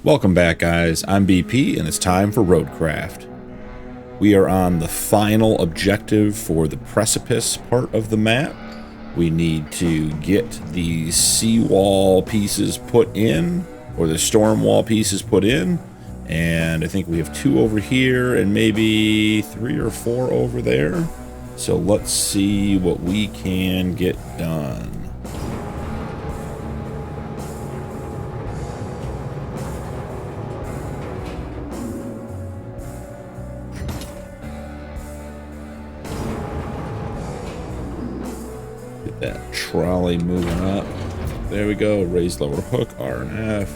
Welcome back, guys. I'm BP and it's time for Roadcraft. We are on the final objective for the precipice part of the map. We need to get the seawall pieces put in, or the storm wall pieces put in, and I think we have 2 over here and maybe 3 or 4 over there. So let's see what we can get done. Get that trolley moving up. There we go. Raise lower hook, R and F.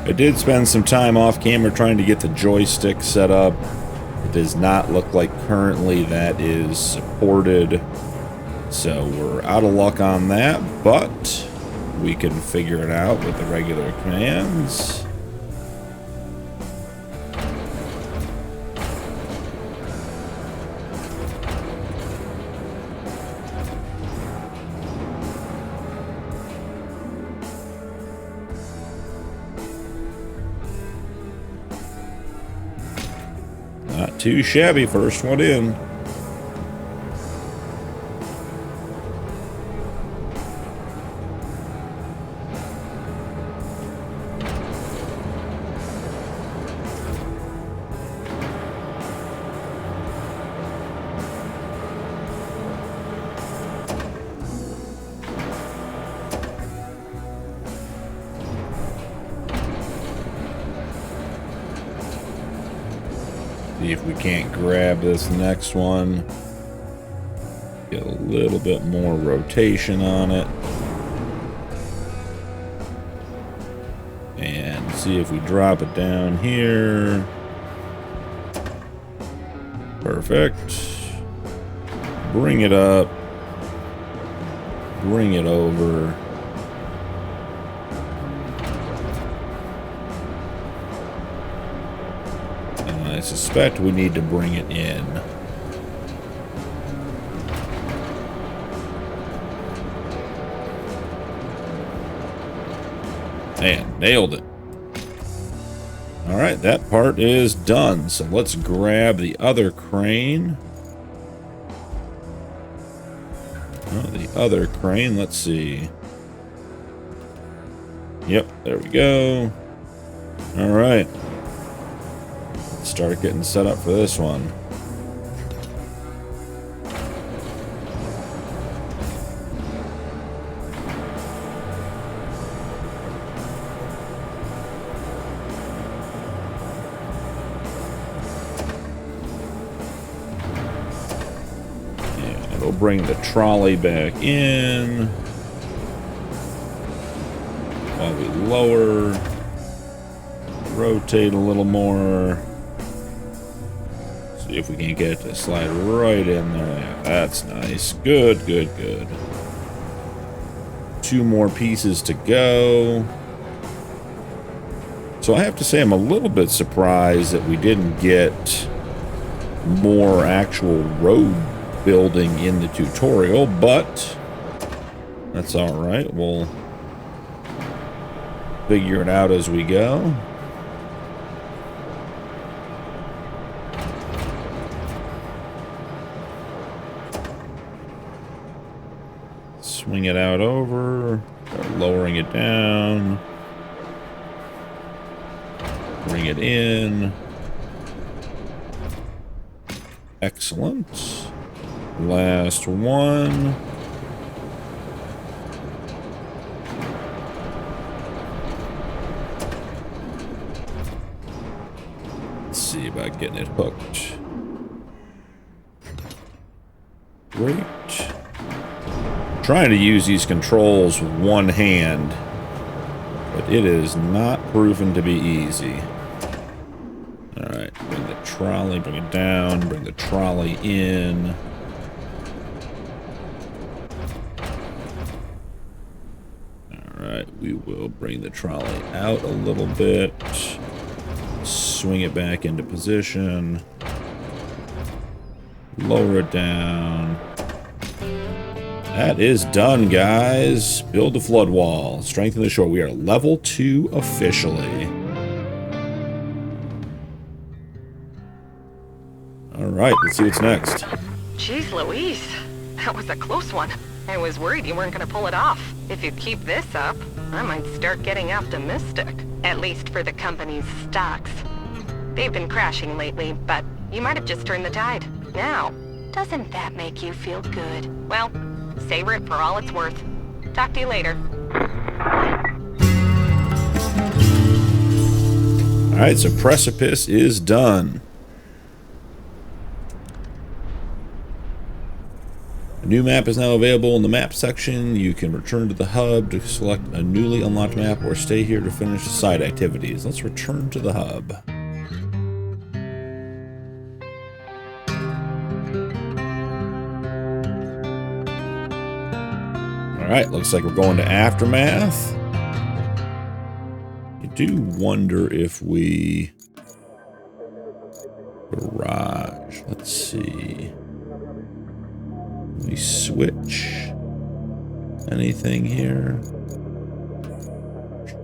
I did spend some time off camera trying to get the joystick set up. It does not look like currently that is supported, so we're out of luck on that, but we can figure it out with the regular commands. Not too shabby, first one in. See if we can't grab this next one. Get a little bit more rotation on it. And see if we drop it down here. Perfect. Bring it up. Bring it over. I suspect we need to bring it in. Man, nailed it. Alright, that part is done. So let's grab the other crane. Oh, the other crane, let's see. Yep, there we go. Alright. Start getting set up for this one. And we'll bring the trolley back in while we lower, rotate a little more. See if we can get it to slide right in there. Yeah, that's nice. Good, good, good. 2 more pieces to go. So I have to say I'm a little bit surprised that we didn't get more actual road building in the tutorial, but that's all right. We'll figure it out as we go. Swing it out over, start lowering it down, bring it in. Excellent. Last one. Let's see about getting it hooked. Great. Trying to use these controls with one hand, but it is not proven to be easy. Alright, bring the trolley, bring it down, bring the trolley in. Alright, we will bring the trolley out a little bit, swing it back into position, lower it down. That is done, guys. Build the flood wall. Strengthen the shore. We are level 2 officially. Alright, let's see what's next. Jeez Louise, that was a close one. I was worried you weren't gonna pull it off. If you keep this up, I might start getting optimistic. At least for the company's stocks. They've been crashing lately, but you might have just turned the tide. Now, doesn't that make you feel good? Well, savor it for all it's worth. Talk to you later. Alright, so Precipice is done. A new map is now available in the map section. You can return to the hub to select a newly unlocked map or stay here to finish the side activities. Let's return to the hub. Alright, looks like we're going to Aftermath. I do wonder if we... Garage. Let's see. We switch anything here?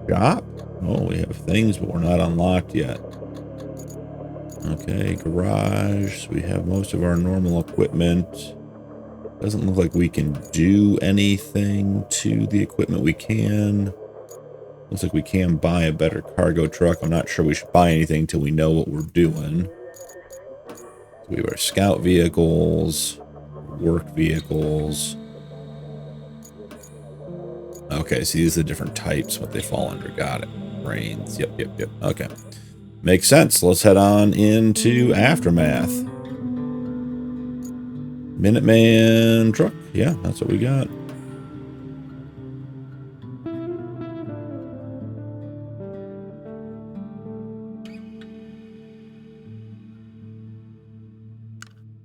Shop? Oh, we have things, but we're not unlocked yet. Okay, garage. So we have most of our normal equipment. Doesn't look like we can do anything to the equipment. We can. Looks like we can buy a better cargo truck. I'm not sure we should buy anything till we know what we're doing. So we have our scout vehicles. Work vehicles. Okay, so these are the different types, what they fall under. Got it. Brains. Yep. Okay. Makes sense. Let's head on into Aftermath. Minuteman truck. Yeah, that's what we got.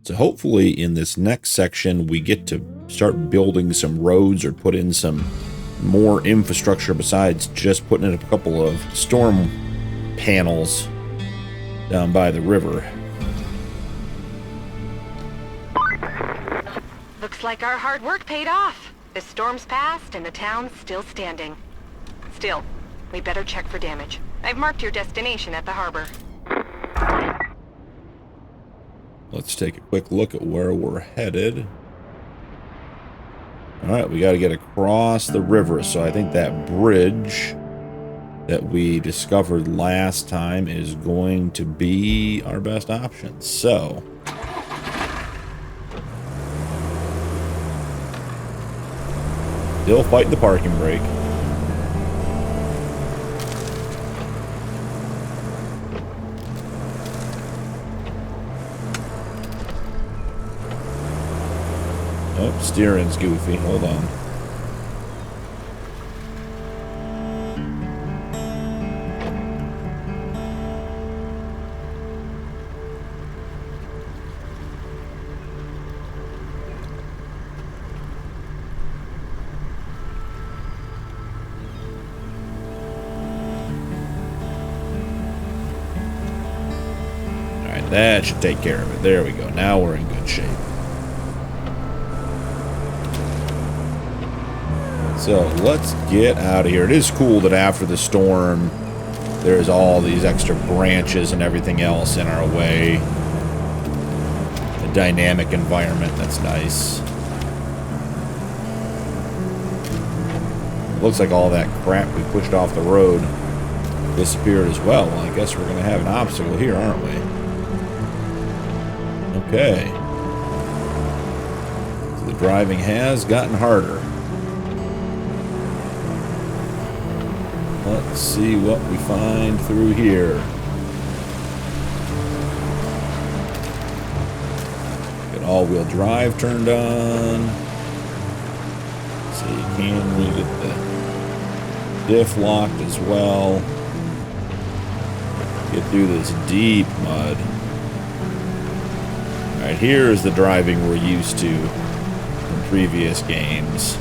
So hopefully in this next section we get to start building some roads or put in some more infrastructure besides just putting in a couple of storm panels down by the river. Looks like our hard work paid off. The storm's passed and the town's still standing. Still, we better check for damage. I've marked your destination at the harbor. Let's take a quick look at where we're headed. Alright, we got to get across the river, so I think that bridge that we discovered last time is going to be our best option. So, still fighting the parking brake. Oh, steering's goofy. Hold on. Alright, that should take care of it. There we go. Now we're in good shape. So let's get out of here. It is cool that after the storm, there's all these extra branches and everything else in our way. A dynamic environment, that's nice. Looks like all that crap we pushed off the road disappeared as well. Well, I guess we're going to have an obstacle here, aren't we? Okay. So the driving has gotten harder. Let's see what we find through here. Get all-wheel drive turned on. So you can really get the diff locked as well. Get through this deep mud. Alright, here's the driving we're used to from previous games.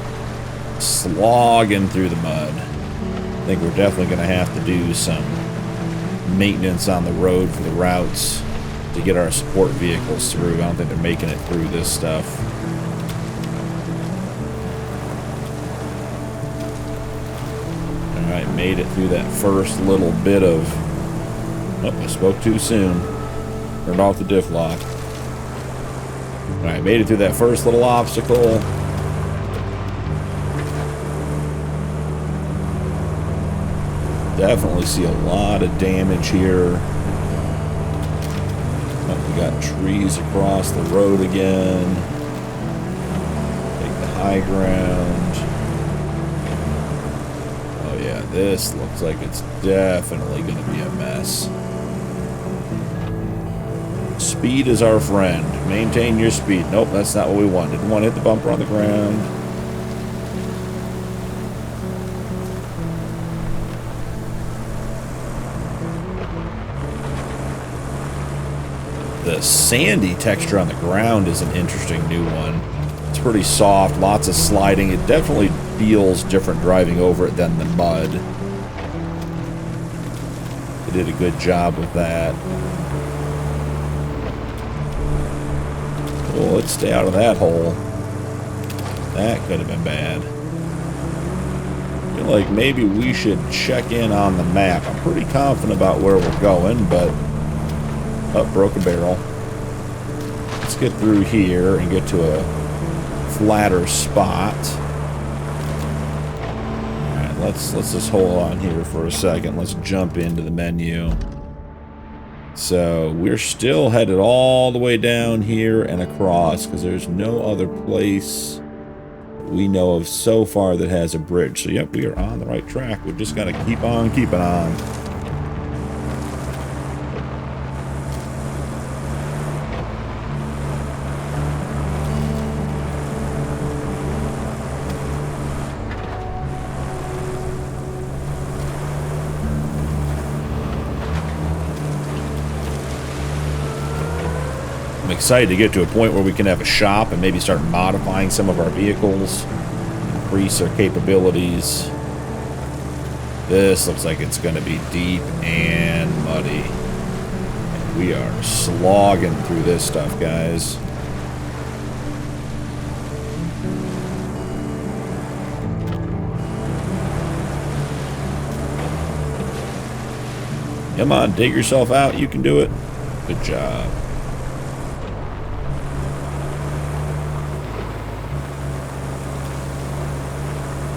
Slogging through the mud. I think we're definitely going to have to do some maintenance on the road for the routes to get our support vehicles through. I don't think they're making it through this stuff. Alright, made it through that first little bit of... Oh, I spoke too soon. Turned off the diff lock. Alright, made it through that first little obstacle. Definitely see a lot of damage here. Oh, we got trees across the road again. Take the high ground. Oh yeah, this looks like it's definitely going to be a mess. Speed is our friend. Maintain your speed. Nope, that's not what we want. Didn't want to hit the bumper on the ground. The sandy texture on the ground is an interesting new one. It's pretty soft, lots of sliding. It definitely feels different driving over it than the mud. They did a good job with that. Well, let's stay out of that hole. That could have been bad. I feel like maybe we should check in on the map. I'm pretty confident about where we're going, but... Oh, broke a barrel. Let's get through here and get to a flatter spot. Alright, let's just hold on here for a second. Let's jump into the menu. So, we're still headed all the way down here and across, because there's no other place we know of so far that has a bridge. So, yep, we are on the right track. We've just got to keep on keeping on. I'm excited to get to a point where we can have a shop and maybe start modifying some of our vehicles, increase our capabilities. This looks like it's going to be deep and muddy. And we are slogging through this stuff, guys. Come on, dig yourself out. You can do it. Good job.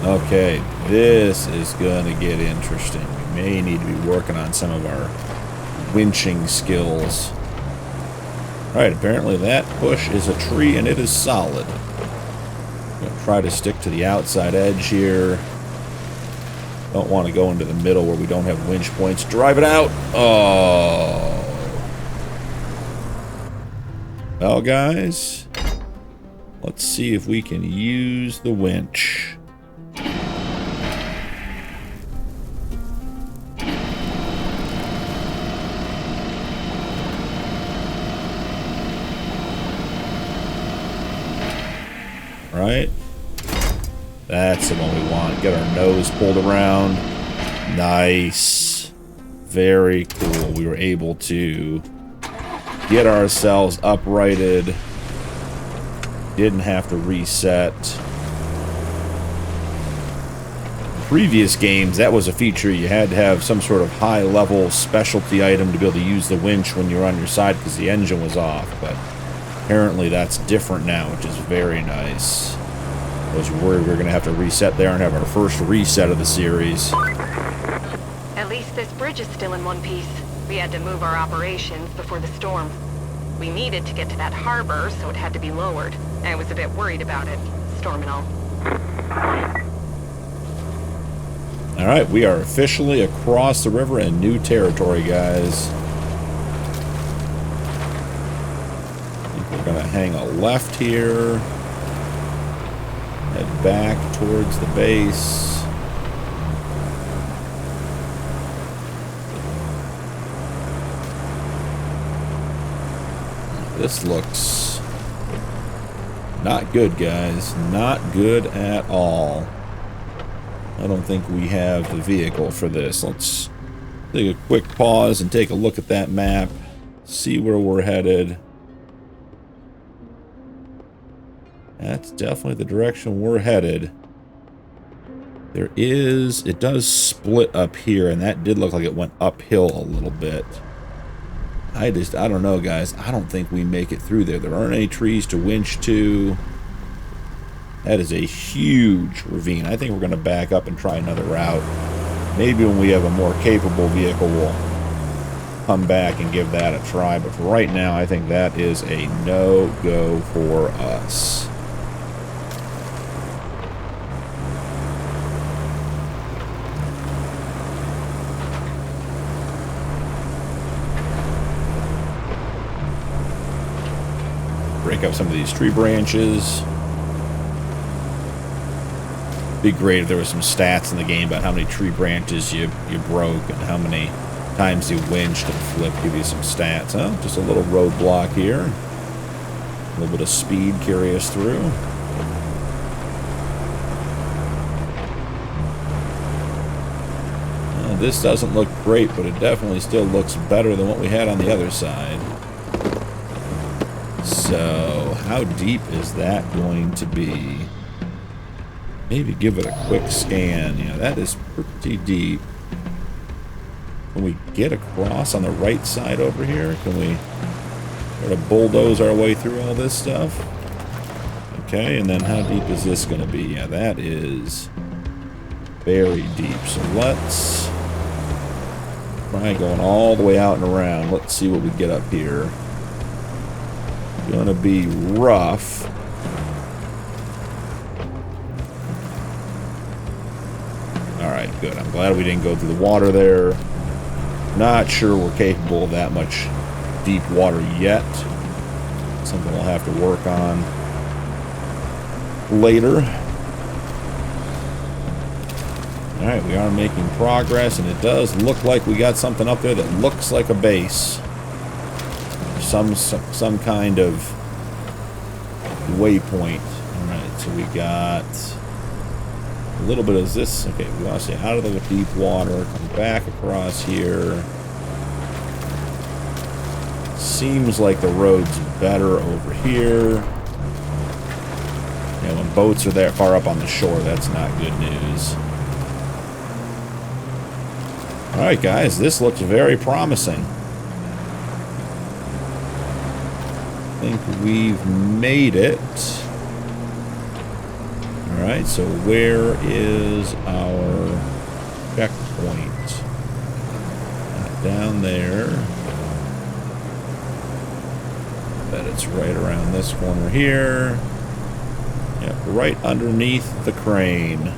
Okay, this is going to get interesting. We may need to be working on some of our winching skills. Alright, apparently that push is a tree and it is solid. I'm going to try to stick to the outside edge here. Don't want to go into the middle where we don't have winch points. Drive it out! Oh! Well, guys, let's see if we can use the winch. Right? That's the one we want. Get our nose pulled around. Nice. Very cool. We were able to get ourselves uprighted. Didn't have to reset. In previous games, that was a feature. You had to have some sort of high-level specialty item to be able to use the winch when you're on your side because the engine was off, but apparently that's different now, which is very nice. I was worried we were going to have to reset there and have our first reset of the series. At least this bridge is still in one piece. We had to move our operations before the storm. We needed to get to that harbor, so it had to be lowered. I was a bit worried about it, storm and all. Alright, we are officially across the river in new territory, guys. We're going to hang a left here. Head back towards the base. This looks not good, guys. Not good at all. I don't think we have the vehicle for this. Let's take a quick pause and take a look at that map. See where we're headed. That's definitely the direction we're headed. It does split up here, and that did look like it went uphill a little bit. I don't know, guys. I don't think we make it through there. There aren't any trees to winch to. That is a huge ravine. I think we're going to back up and try another route. Maybe when we have a more capable vehicle, we'll come back and give that a try. But for right now, I think that is a no-go for us. Break up some of these tree branches. Be great if there was some stats in the game about how many tree branches you broke and how many times you winched and flipped. Give you some stats. Oh, just a little roadblock here. A little bit of speed carry us through. This doesn't look great, but it definitely still looks better than what we had on the other side. So, how deep is that going to be? Maybe give it a quick scan. Yeah, that is pretty deep. Can we get across on the right side over here? Can we sort of bulldoze our way through all this stuff? Okay, and then how deep is this going to be? Yeah, that is very deep. So let's try going all the way out and around. Let's see what we get up here. Gonna be rough. Alright, good. I'm glad we didn't go through the water there. Not sure we're capable of that much deep water yet. Something we'll have to work on later. Alright, we are making progress, and it does look like we got something up there that looks like a base. Some kind of waypoint. Alright, so we got a little bit of this. Okay, we want to stay out of the deep water, come back across here. Seems like the road's better over here. Yeah, when boats are that far up on the shore, that's not good news. Alright guys, this looks very promising. I think we've made it. Alright, so where is our checkpoint? Down there. Bet it's right around this corner here. Yep, right underneath the crane.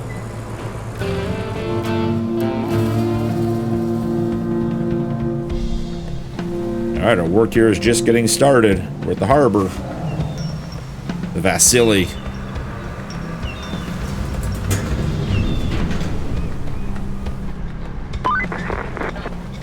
Alright, our work here is just getting started. We're at the harbor. The Vasily.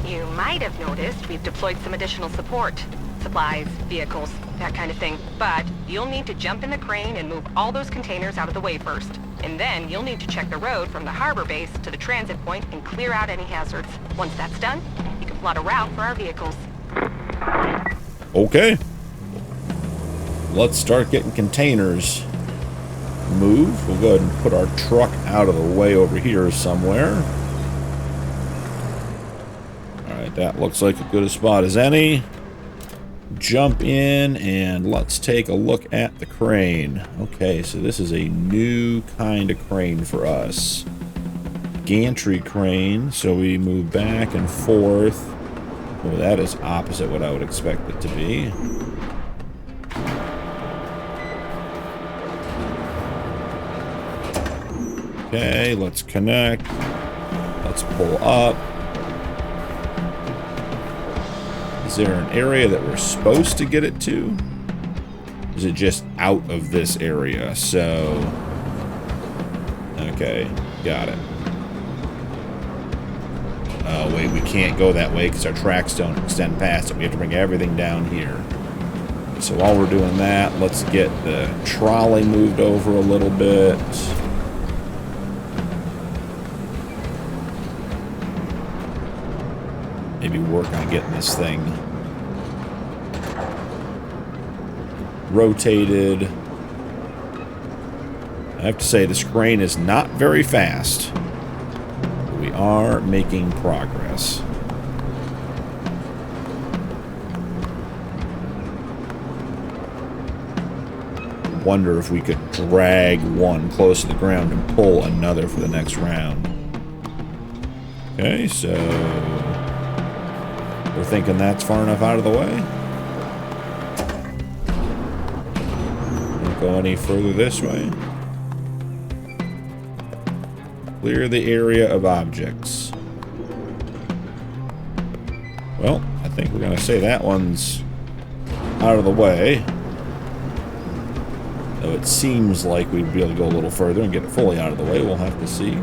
You might have noticed we've deployed some additional support. Supplies, vehicles, that kind of thing. But you'll need to jump in the crane and move all those containers out of the way first. And then you'll need to check the road from the harbor base to the transit point and clear out any hazards. Once that's done, you can plot a route for our vehicles. Okay. Let's start getting containers moved. We'll go ahead and put our truck out of the way over here somewhere. Alright, that looks like as good a spot as any. Jump in and let's take a look at the crane. Okay, so this is a new kind of crane for us. Gantry crane, so we move back and forth. Oh, that is opposite what I would expect it to be. Okay, let's connect. Let's pull up. Is there an area that we're supposed to get it to? Is it just out of this area? So, okay, got it. Oh, wait, we can't go that way because our tracks don't extend past it. We have to bring everything down here. So while we're doing that, let's get the trolley moved over a little bit. Maybe work on getting this thing rotated. I have to say, this crane is not very fast. we are making progress. Wonder if we could drag one close to the ground and pull another for the next round. Okay, so we're thinking that's far enough out of the way. Don't go any further this way. Clear the area of objects. Well, I think we're going to say that one's out of the way. Though it seems like we'd be able to go a little further and get it fully out of the way. We'll have to see.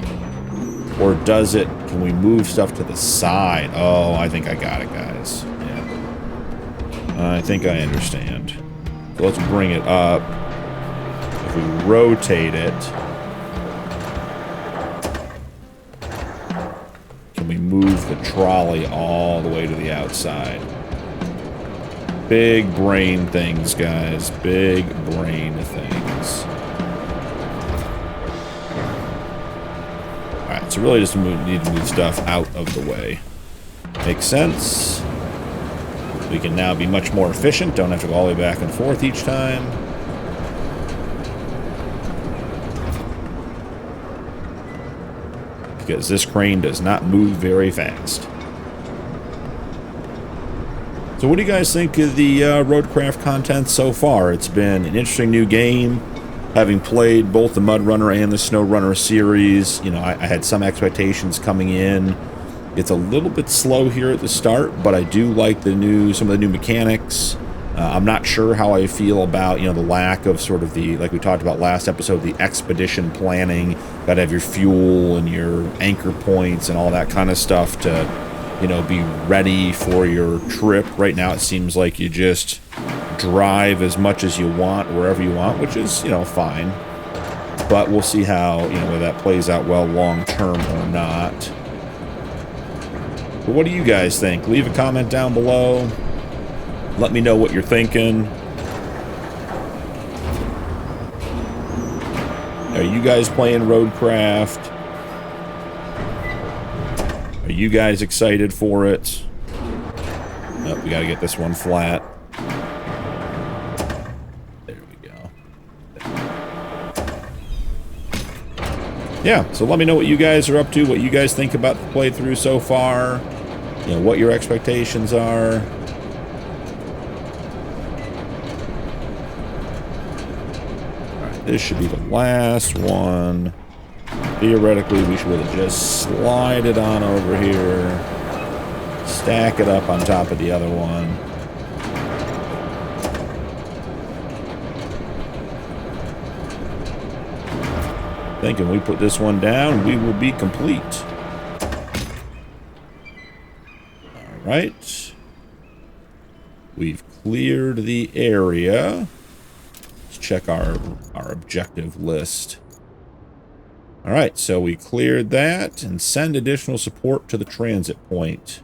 Or does it... Can we move stuff to the side? Oh, I think I got it, guys. Yeah. I think I understand. So let's bring it up. If we rotate it... Can we move the trolley all the way to the outside? Big brain things, guys. Big brain things. Alright, so really just need to move stuff out of the way. Makes sense. We can now be much more efficient. Don't have to go all the way back and forth each time. Because this crane does not move very fast. So what do you guys think of the Roadcraft content so far? It's been an interesting new game. Having played both the Mud Runner and the Snow Runner series, you know, I had some expectations coming in. It's a little bit slow here at the start, but I do like some of the new mechanics. I'm not sure how I feel about, you know, the lack of sort of the, like we talked about last episode, the expedition planning. Got to have your fuel and your anchor points and all that kind of stuff to, you know, be ready for your trip. Right now it seems like you just drive as much as you want, wherever you want, which is, you know, fine. But we'll see how, you know, whether that plays out well long term or not. But what do you guys think? Leave a comment down below. Let me know what you're thinking. Are you guys playing Roadcraft? Are you guys excited for it? Nope, we gotta get this one flat. There we go. Yeah, so let me know what you guys are up to, what you guys think about the playthrough so far. You know, what your expectations are. Alright, this should be the last one. Theoretically, we should just slide it on over here, stack it up on top of the other one. Thinking we put this one down, we will be complete. All right. We've cleared the area. Let's check our objective list. Alright, so we cleared that and send additional support to the transit point.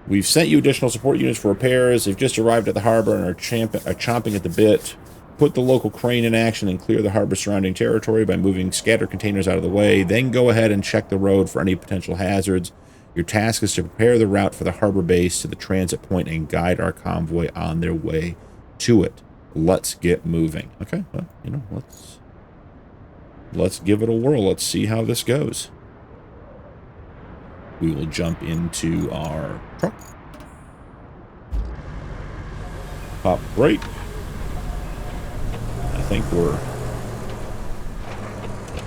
We've sent you additional support units for repairs. They've just arrived at the harbor and are chomping at the bit. Put the local crane in action and clear the harbor surrounding territory by moving scattered containers out of the way. Then go ahead and check the road for any potential hazards. Your task is to prepare the route for the harbor base to the transit point and guide our convoy on their way to it. Let's get moving. Okay, well, you know, let's give it a whirl. Let's see how this goes. We will jump into our truck. Pop brake. I think we're...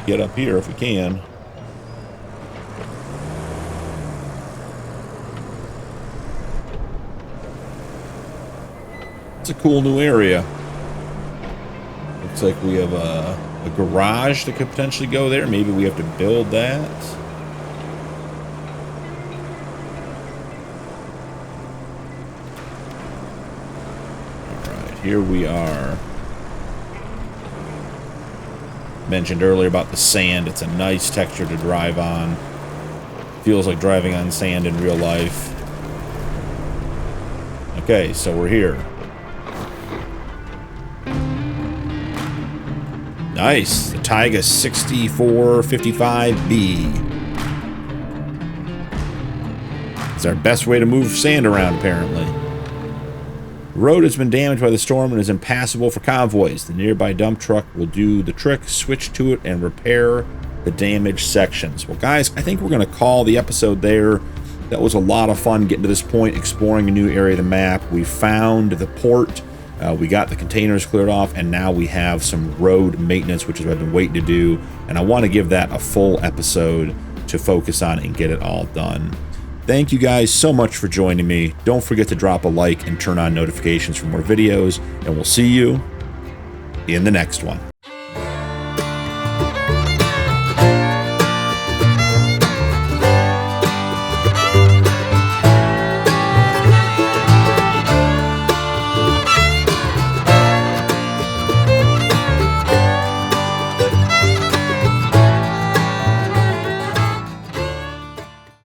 Get up here if we can. It's a cool new area. Looks like we have a garage that could potentially go there. Maybe we have to build that. Alright, here we are. Mentioned earlier about the sand. It's a nice texture to drive on. Feels like driving on sand in real life. Okay, so we're here. Nice. The Taiga 6455B. It's our best way to move sand around, apparently. The road has been damaged by the storm and is impassable for convoys. The nearby dump truck will do the trick, switch to it, and repair the damaged sections. Well, guys, I think we're going to call the episode there. That was a lot of fun getting to this point, exploring a new area of the map. We found the port. We got the containers cleared off, and now we have some road maintenance, which is what I've been waiting to do. And I want to give that a full episode to focus on and get it all done. Thank you guys so much for joining me. Don't forget to drop a like and turn on notifications for more videos, and we'll see you in the next one.